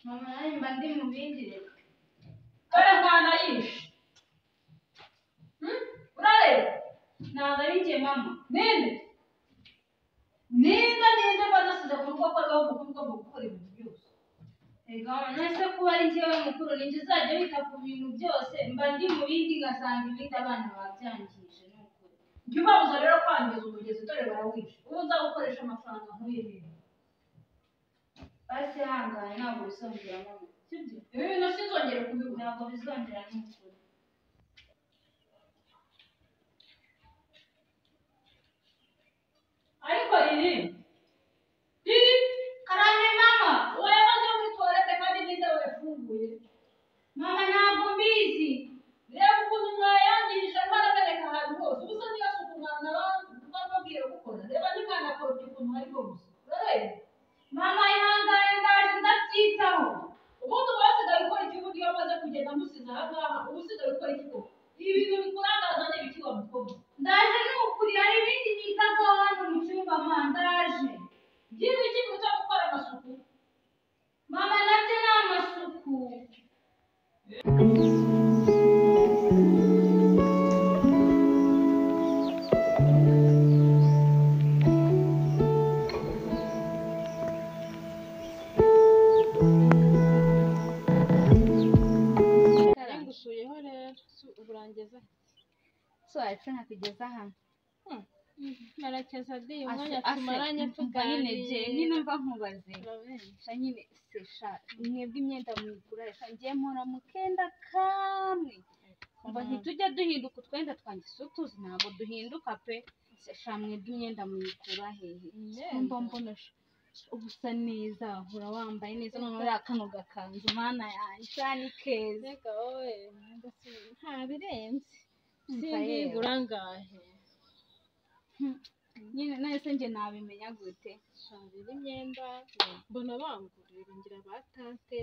mama nawe mba ndi mu bindi rero dore mwana yishe urareba ntabwo ari njye mama ninde banasize ku rugo rw'aho mukuru ugomba gukora ibintu byose ega mama nese kuba ari njyewe mukuru ninjye uzajya wita ku bintu byose mba ndi mu bindi ngasanga ibindi abana babyangije ni ukuri jya ubabuza rero kwangiza umugezi dore barawishe ubu nzagukoresha amafaranga nk'uyibintu basi hangane ntabwo bizongera mama sibyo ibi bintu sinzongere kubibona ntabwo bizongera ni ukuri ariko riri karame mama wayamaze muri toilette kandi ninde wayafunguye mama ntabwo mbizi reba ukuntu mwayangirije mwarameneka ahantu hose ubusa niyo suku umwana bababwira gukora reba n'umwana akorobye ukuntu hari hose urareba mama ihangane ndaje ndabyitaho ubundi uba wasigaye ukora iki ubundi iyo wamaze kugenda musize aha ngaha uba usigaye ukora iki koko ibi bintu bikurangaza ni ibiki wa mukobwa ndaje ni ukuri hari ibindi nitagaho hano mu cyumba mama ndaje by'ibiki cyo gukora amasuku mama nabyo ni amasuku ngusuyeho rero uburangeza so ariko nakugeza hano narakeza di umwanya tumaranye tuganije nyine mva nkubaze nyine sesha mwebwe imyenda muyigurisha ngiye mpora mu kenda kamwe umva ntitujya duhinduka utwenda twanjye si utuzi ntabwo duhinduka pe sesha mwebwe imyenda muyikura hehe mba mbona ubusa neza uhora wambaye neza none uriya kano gakanzu mana yanjye ni keza reka wowe nta birenze simbigura ngahe nyine nahise njye nabimenya gute shabira imyenda mbona bangurira ngira batante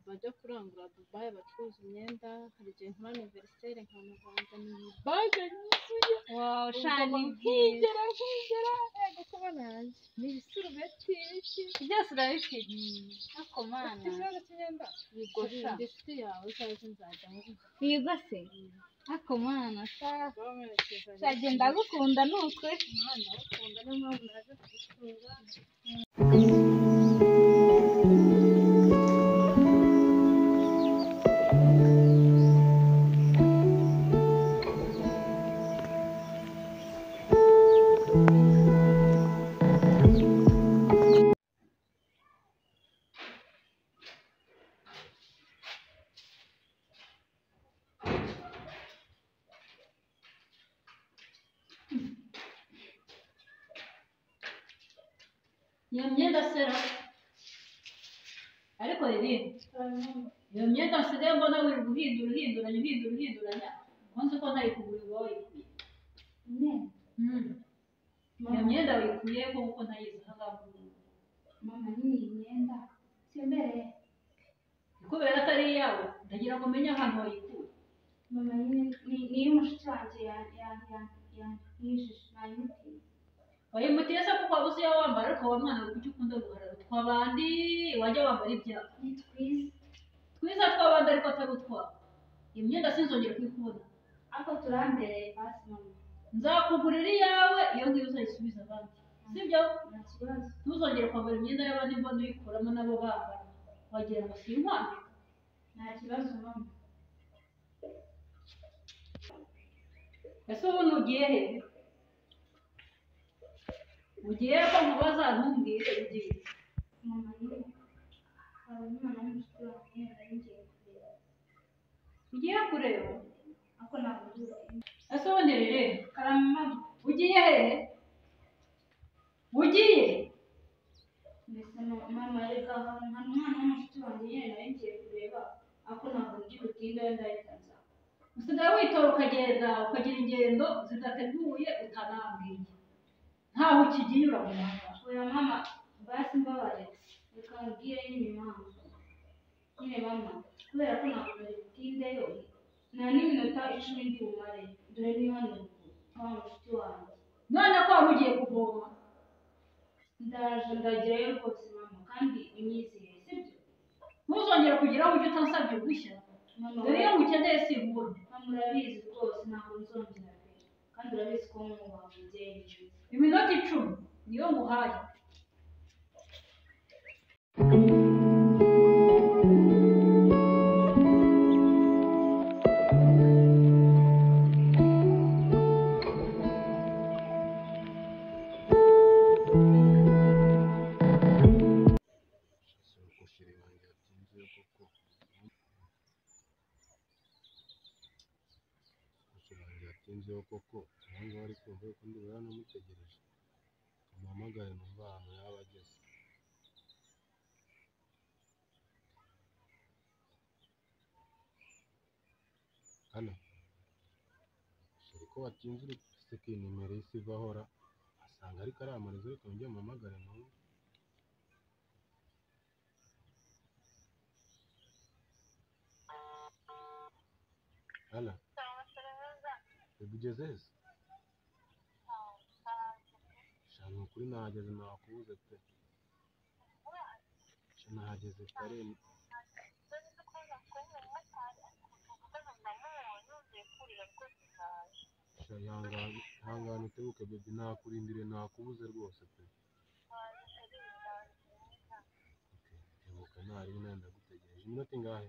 bajya kurangura Dubai bacuruza imyenda hari igihe nkora aniveriseri nkamubanza ni baje nyuzuye wow shani nkigera yego kuba nanjye ni ibisurubeti byose urabifite ako mana ikibazo cy'imyenda bigosha inshuti yawe uzaze nzajya wiga se ako mana bamuherekeza ndagukunda ni ukuri umwana ukunda niyo mpamvu naje kugusura iyo myenda sera ariko riri iyo myenda nsigaye mbona wiri guhinduranya ukunze ko ntari kugura uba wayikuye iyo myenda wikuye kuko ntayizi aha ngaha mama nyine iyi myenda si imbere kubera atari iyawe ndagira ngo umenye ahantu wayikuye mama nyine ni iy'umushiki wanjye yijishe nayimutiye wayimutiye se kuko wabuze iyo wambara ariko wa mwana kuki ukunda guharara twabandi wajya wambara ibyawe ni twiza twiza twabandi ariko atari utwawe iyi myenda sinzongere kuyikubona ariko turambereye basi mama nzakugurira iyawe iyo ngiyo uzayisubiza abandi sibyo nta kibazo ntuzongere kwambara imyenda y'abandi mbona uyikuramo nabo bambara wagira ngo si inkwano nta kibazo mama ese ubundi ugiye he ugiye ko nkubaza ntumbwire ugiye mama nyine hari umwana w'umusore wanjye nari ngiye kureba ugiye kureba ariko ntabwo uzi ese ubundi rero karame mama ugiye he ugiye mbese mama reka hari umwana w'umusore wanjye nyine nari ngiye kureba ariko ntabwo nzi gutinda wenda ahita nza usigaye witora ukagenda ukagira ingendo zidateguye utanambwiye ntaho ukigiye uramuhanga oya mama basi mbabarira reka nkubwire nyine impamvu nyine mama kubera ko ntabwo nari butindeyo nta n'iminota 10 ndi bumare dore ni hano kwa mushiki wanjye none ko wari ugiye kuvoma ndaje ndagerayo rwose mama kandi unyizeye sibyo iwanjye utansabye gushya dore iyo mukeneye simbona murabizi rwose ntabwo nzongera pe kandi urabizi ko mwubaha umubyeyi iminota 10 niyo muhaye yatinzeho koko ntabwo ari kumva ko ndi baramutegereje amuhamagare numva ahantu yaba ageze hano ko watinze uri seki nimero y'isi igahora asanga ariko ari amarizo ariko njye amuhamagare numva hano ugeze heza shana ukuri nahageze nakubuze pe nahageze kare ihangane utebuke baby nakurindire nakubuze rwose pe tebuka ntari nenda gutegereje iminota ingahe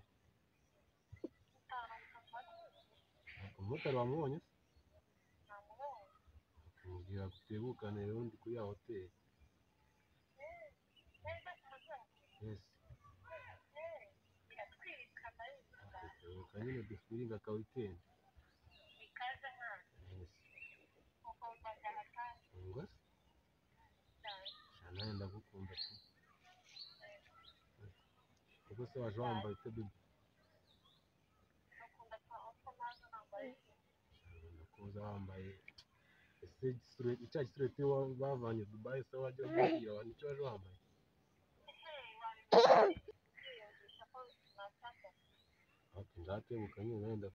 umumotari wamubonye mubwira gutebukane rero ndi kuri ya hoteli yes tebuka nyine dufiringa ka weekend ngo shana yenda gukunda pe ubwo se waje wambaye te baby kuza wambaye icya gisireti bavanye Dubai se wajya kubwira abantu icyo waje wambaye nzatebuka nyine wenda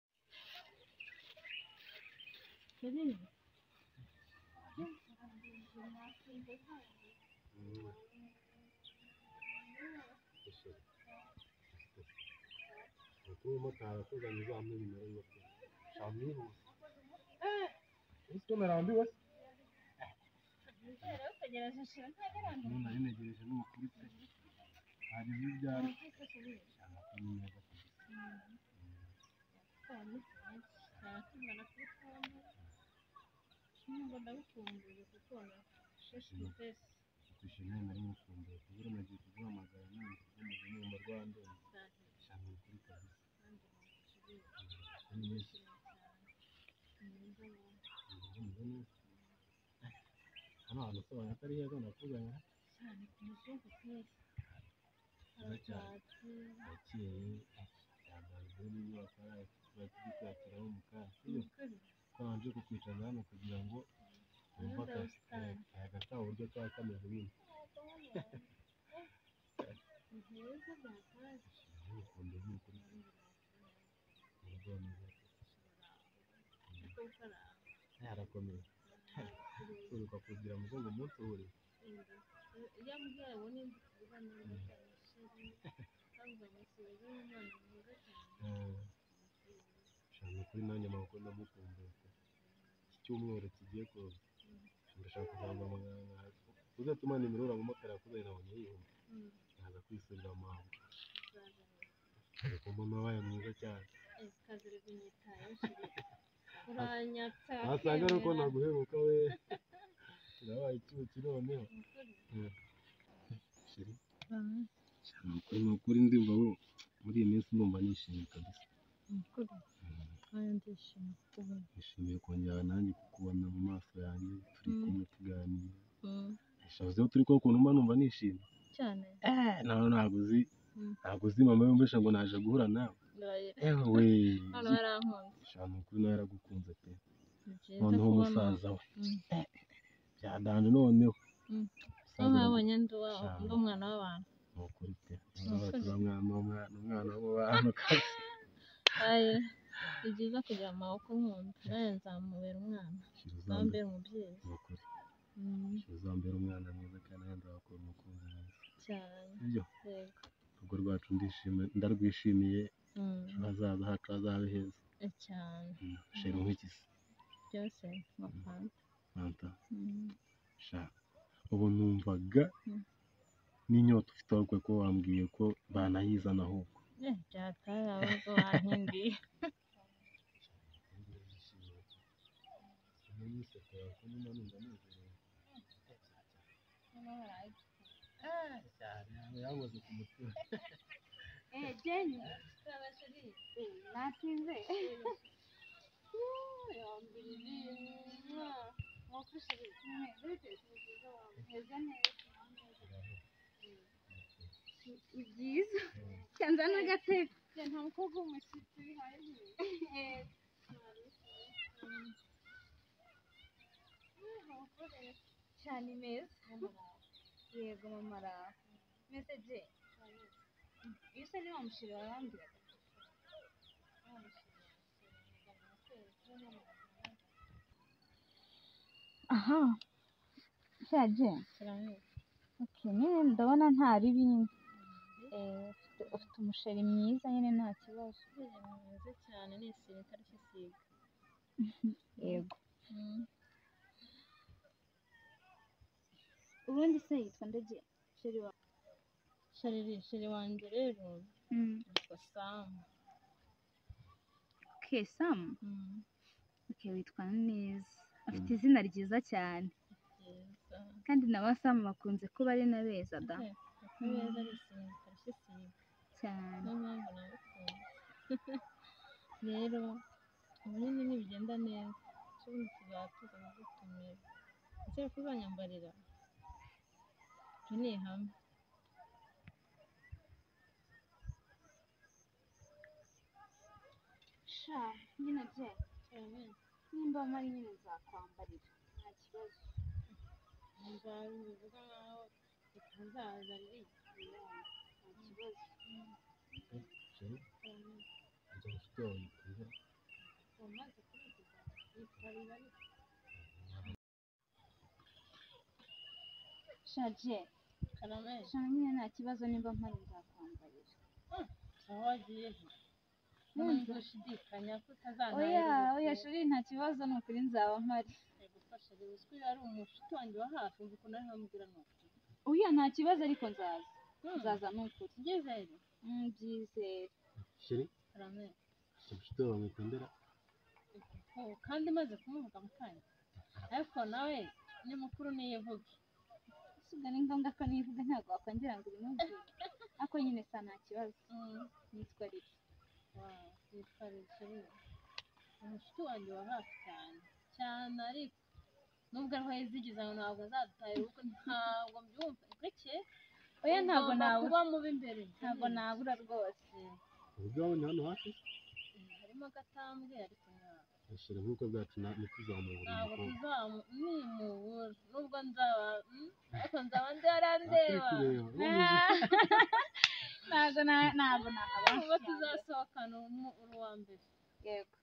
umumotari akuzanye uzamuha nimero yiwe pe shamwihuse ese narambiwe nari negereje ni ukuri pe hagize ibyaro cyangwa ko ni neza twishimiye nari mukumbuye kugira nagiye kuguhamagara nanjye mu mu Rwanda cyangwa kuri kabisa hano hantu usobanura ko ari heza nakuzanye cyane ku muzungu kwezi yakeye yambaye n'inyubako turi kwakiraho mu kazi ko nanje kukwicaza hano kugira ngo wumve akayaga kabo uburyo kaba kameze nyine ukunda by'ukuri yarakomeye uruka kugira ngo umunsi uhuriye shana kuri nanjye amaboko ndamukumbuye iki cyumweru kigiye kuza ndashaka kuzamba uzatuma nimero uramumotari yakuzanye nabonye yihumye naza kwisubira amaho ariko mbona wabaye mwiza cyane wasanga ari uko naguheruka we urabaye icyuki noneho shiri ni ukuri ndumva muri iyi minsi ndumva nishimye kabisa nishimiye kongera nanjye kukubona mu maso yanjye turi kumwe tuganira shavuzeho turi ko ukuntu mba numva nishimye cyane nawe ntabwo uzi mama yumvisha ngo naje guhura nawe we hano yarankunze shana ukuri nawe yaragukunze pe noneho umusaza we byadanje noneho nkabonye ndi umwana w'abantu ni ukuri pe umwana w'abantu kabisa ni byiza kugira amaboko nkunda nawe nzamubera umwana nzambera umubyeyi ni ukuri uzambera umwana mwiza kandi nawe nzakora umukunzi mwiza cyane ibyo yego urugo rwacu ndarwishimiye hazaza hacu hazabe heza cyane sheri nk'ikisi byose mafanta fanta sha ubu numvaga n'inyota ufite ahubwo ko wambwiye ko banayizana ahubwo byatari ahubwo wankindiye yankoze ku mutima Jenny natinze ni byiza cyanza n'agatebe nta mukobwa w'umushyitsi bihaye cyane meza yego mama araho meze je iyo se niba mushira warambwira aha shaje okay nyine ndabona nta ribi nyine ufite umusheri mwiza nyine nta kibazo mwiza cyane nisine itarishisiga yego ubundi se yitwa ndege sheri wa sheri wanjye rero yitwa Samu okay Samu okay witwa neza afite izina ryiza cyane kandi n'abasamu bakunze kuba ari na beza da beza risine itarishisiga cyane rero ubu nyine ntibigenda neza ubundi tuzatuza kugutumira ese ko uzanyambarira ni hamwe sha nyine je nimba mari nyine nzakwambarira nta kibazo bivuga nkaho bitazaza riri nta kibazo sheri njya ufite wayitira umaze kubivuga yitwa Ribari sha je Karame sha nyine nta kibazo nimba mpari nzakwambarira aho wagiye ntabwo ushidikanya ko oya sheri nta kibazo ni ukuri nzaba mpari gufasha rero uzwi ari umushuti wanjye wa hafi umva ukuntu ariho ambwira n'ukuri oya nta kibazo ariko nzaza ni ukuri byizere byizere sheri Karame inshuti wawe mwitondera kandi maze kumuvuga mu kanya ariko nawe ni mukuru niyivuge suga ni ngombwa ko nivuga ntabwo wakongera ngo ubimubwire ariko nyine sa nta kibazo nitwa Riri yitwa Riri umushuti wanjye wa hafi cyane ariko nubwo ariho yizigiza ngo ntabwo azadutahira ubukwe ntabwo mbyumva gake oya ntabwo nabura kuba mubi imbere ntabwo nabura rwose uburyo wabonye hano hafi harimo agatambwe ariko sheri nk'uko bwacu ntituzamubura ntabwo nimubura nubwo nzaba ariko nzaba ndarandeba ntabwo nahabasha ubwo tuzasohokana uri uwa mbere yego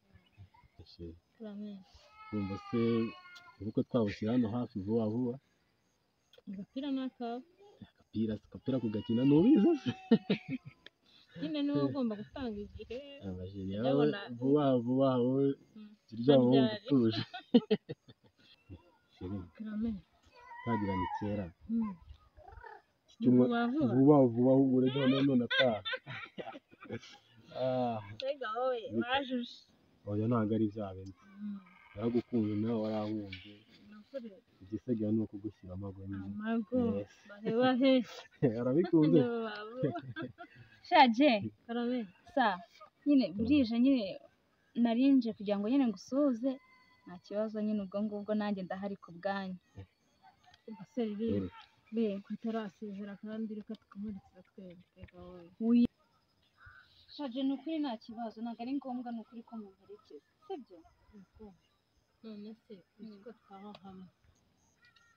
sheri Karame wumva se ubukwe twabushyira hano hafi vuba vuba agapira n'akawe agapira kugakina ntubizi se nyine niwe ugomba gutanga igihe amajeri yawe vuba vuba wowe kiryama wumva utuje sheri Karame twagira ni kera vuba vuba ahubwo rero none ataha mbega wowe wajuje oya ntabwo ari bya bindi yaragukunze nawe warankunze igisigaye ni ukugushyira amago nyine amago bahe arabikunze shaje Karame sa nyine burije nyine narinje kugira ngo nyine ngusuhuze nta kibazo nyine ubwo ngubwo nanjye ndahari ku bwanyu ese riri ko atarasezera kandi reka tukamurikira twebwe wowe shaje ni ukuri nta kibazo ntabwo ari ngombwa ni ukuri ko mumperekeza sibyo none se uzi ko twaha hamwe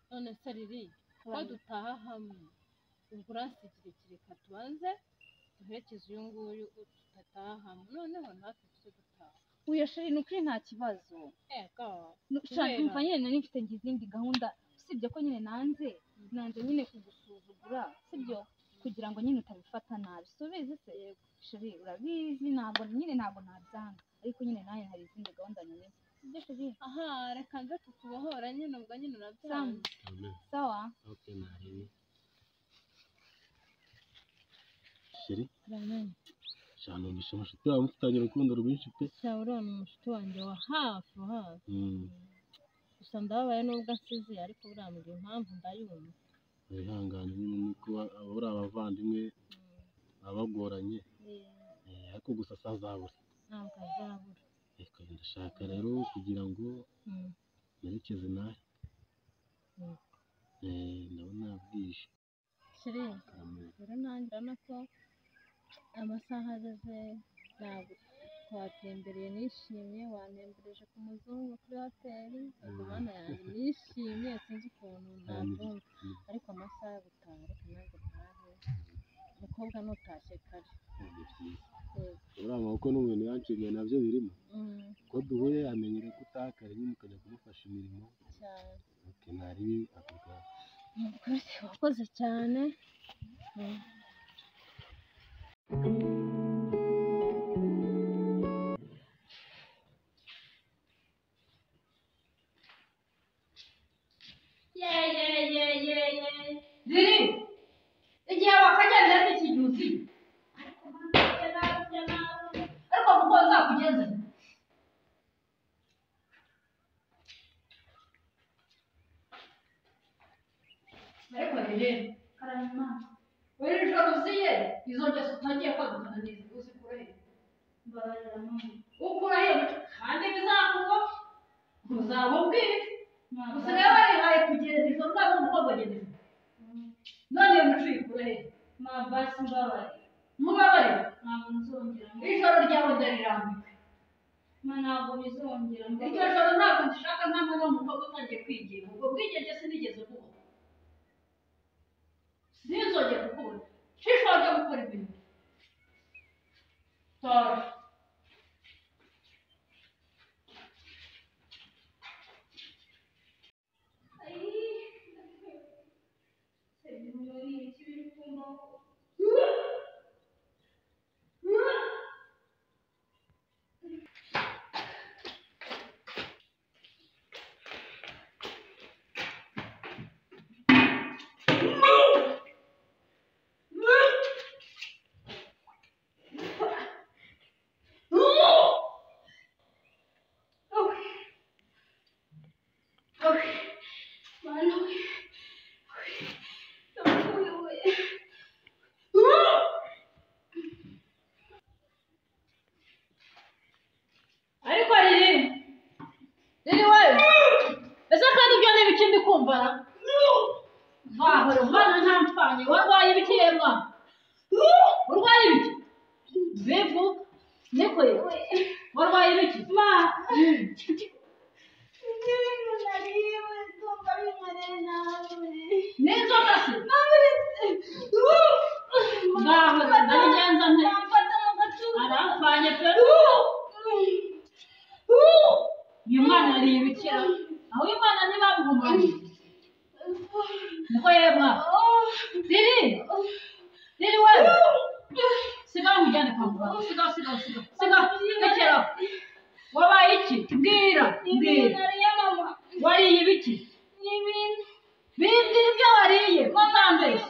none se riri ko dutaha hamwe ubwo urasigira reka tubanze duherekeze uyu nguyu tudataha hamwe noneho natwe tuze dutaha uyu sheri ni ukuri nta kibazo numva nyine nari mfite izindi gahunda usibye ko nyine nanze nyine kugusuzugura sibyo kugira ngo nyine utabifata nabi subizi se sheri urabizi ntabwo nabyanga ariko nyine nawe hari izindi gahunda nyine ibyo sheri aha reka nze tukubohora nyine ubwo nyine urabyanga sawa okay narebe sheri cyane umusha mushuti wawe mufitanye urukundo rwinshi pe cyabura ni umushuti wanjye wa hafi gusa ndababaye nubwo asize ariko burambwira impamvu ndayumva wihangane nyine niko abura abavandimwe abagoranye ariko gusa sazabura ntabwo azabura reka ndashaka rero kugira ngo merekeze nawe ndabona bwije sheri rero nanjye urabona ko amasaha ageze ntabwo twatembereye nishimye wantembereje ku muzungu kuri hoteli mana yanjye nishimye sinzi ukuntu nabyumva ariko amasaha yo gutaha reka nanjye ntahe umukobwa nutashye kare uriya maboko n'umuntu yanshimiye nabyo birimo ko duhuye amenyere ko utakare nyine ukajya kumufasha imirimo cyane nari akubwira wakoze cyane ziri igihe wakagenda n'iki gihe uzi ariko kuko nzakugenza ariko rero karanyuma wari ijoro uziye izo ngeso utagiye kwagukana neza uzikurahe mbabarira mama ukurahe kandi bizakuba uzaba ubwite usigaye warihaye kugenda ijoro ntabwo umukobwa agenda ijoro none iyo mico uyikurahe basi mbabarira mubabarire ntabwo nzongera ijoro ryawe ndarirambika ntabwo bizongera iryo joro ntabwo ndishaka nta mwana w'umukobwa utangiye kwigira ubwo bwigenge sinigeze kuba sinzongera kukubona shisho wajya gukora ibintu tora ariko riri we ese kandi ibyo ni ibiki ndi kumva vahora umwana nta mpfanye warwaye ibiki yemwa urwaye ibiki bivu niko ye warwaye ibiki n'inzoka se vahora ndabigenza nte arampfanye pe uyu mwana yariye ibikira aho uyu mwana ntibamuhumanye niko yemwa riri we sigaho umujyane kwa muganga sigaho rekeraho wabaye iki mbwira wariye ibiki bibwira ibyo wariye utambeshye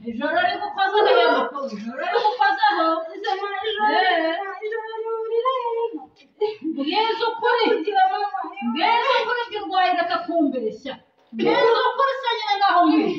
ijoro riri gukozaho ayo makuru ijoro riri gukozaho mbweza ukuri by'urwaye reka kumbeshya mbweza ukuri se nyine ngaho mbwira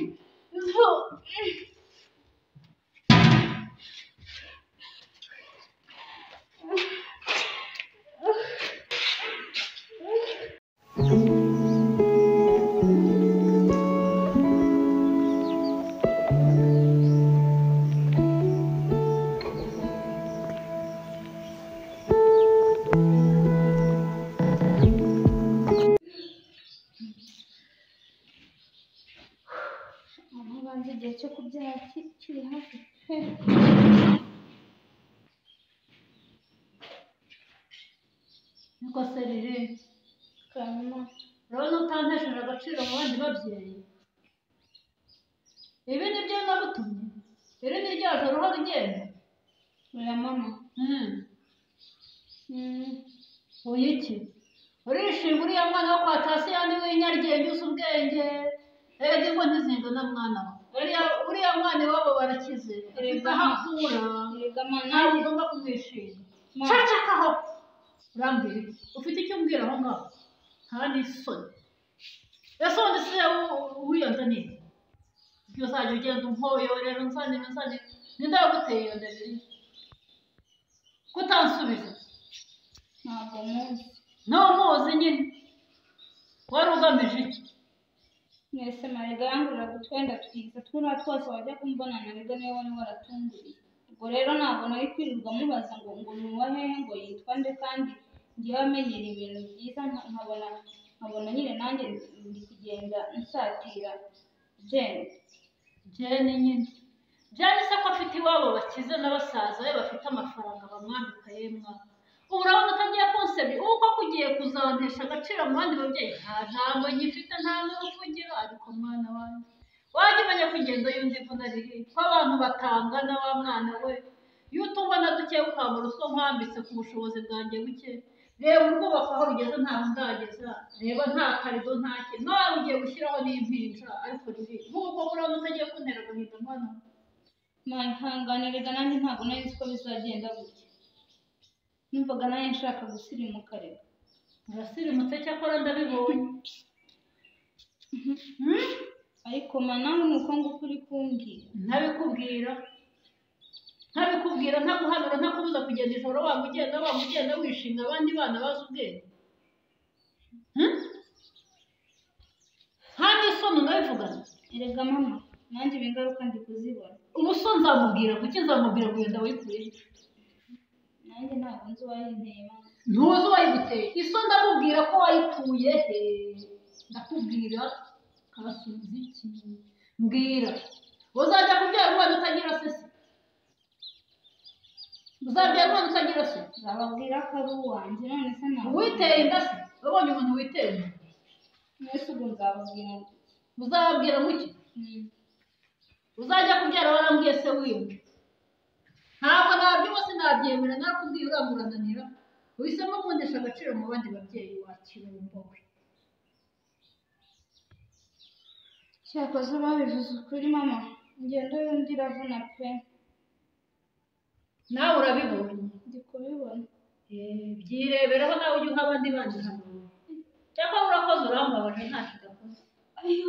igihe cyo kubyara kiri hafi pe niko se riri kanuma urabona utantesheje agaciro mu bandi babyeyi ibi ni byo nagutumye, iri ni rya joro uhora ugenda. oya mama Oya iki? Urishima uriya mwana wo kwa Tasiyani w'inyaryenge uzi ubwenge. Erega ingo ntizingana mwana we. Uriya mwana iwabo barakize. Afite aho akura. erega mama Ntabwo ugomba kumwishima. Cacakaho. Urambwira iki? Ufite icyo umbwira aho ngaho? Nta n'isoni. Ese ubundi se wiyonza neza? Ibyo uzajya ugenda umpoyorera unzanira. Ninde waguteye iyo ndabiri? Kutansubiza. ntabwo muzi Ntumuzi nyine. Wari ugamije iki? mwese marega yanguriraga utwenda twiza twuriya twose wajya kumbonana rega niwe wari waratunguriye ubwo rero ntabwo nari kwirirwa mubaza ngo ni uwa hehe ngo yitwa nde kandi ngiye amenyera ibintu byiza nkabona nyine nanjye ndi kugenda nsatira Jane nyine. Jane se ko afite iwabo bakize n'abasaza be bafite amafaranga bamwambika yemwa. Ubu urabona utagiye kunsebya ubu ko kugiye kuzantesha agaciro mu bandi babyeyi nta jambo ngifite nta n'uruvugira ariko mwana wanjye wajya umenya ko ingendo y'undi ivuna riri ko abantu batangana wa mwana we iyo utubona dukeya ukambara utwo nkwambitse ku bushobozi bwanjye buke reba urwubaka aho rugeze ntaho ndageza reba nta karido nta kintu nawe ugiye gushyiraho n'impinja ariko riri nk'uko urabona utagiye kuntera agahinda mwana mwihanganiraga nanjye ntabwo nari nzi ko bizagenda gutya numvaga nanjye nshaka gusirimuka rero urasirimutse cyakora ndabibonye ariko nawe ni uko nguko uri kumbwira ntabikubwira ntaguhanura ntakubuza kugenda ijoro wamugenda wishimye abandi bana bazi ubwenge nta n'isoni unabivugana erega mama nanjye ibi ngaruka ndi kuzibona ubu so nzamubwira kuki nzamubwira kugenda wikuye nanjye ntabwo nzi uwayinteye mama ntuzi uwayiguteye iso ndamubwira ko wayituye he ndakubwira kasubiza iki mbwira uzajya kubyara umwana utagira se uzabyara umwana utagira se nzababwira ko ari uwanjye none se ntabwo witeye inda se wabonye umuntu witeye inda mwese ubwo nzababwira uzababwira muki uzajya kubyara warambwiye se wiyumve ntabwo nabyuba sinabyemera narakubwiye uramurananira uhisemo kundesha agaciro mu bandi babyeyi wakirumba we cyakoze babivuze ukuri mama ingendo y'undi iravuna pe nawe urabibonye ndi kubibona byireberaho nawe ujya uha abandi bandi hano cyangwa urakoze urambabaje ntacyo udakoze ayo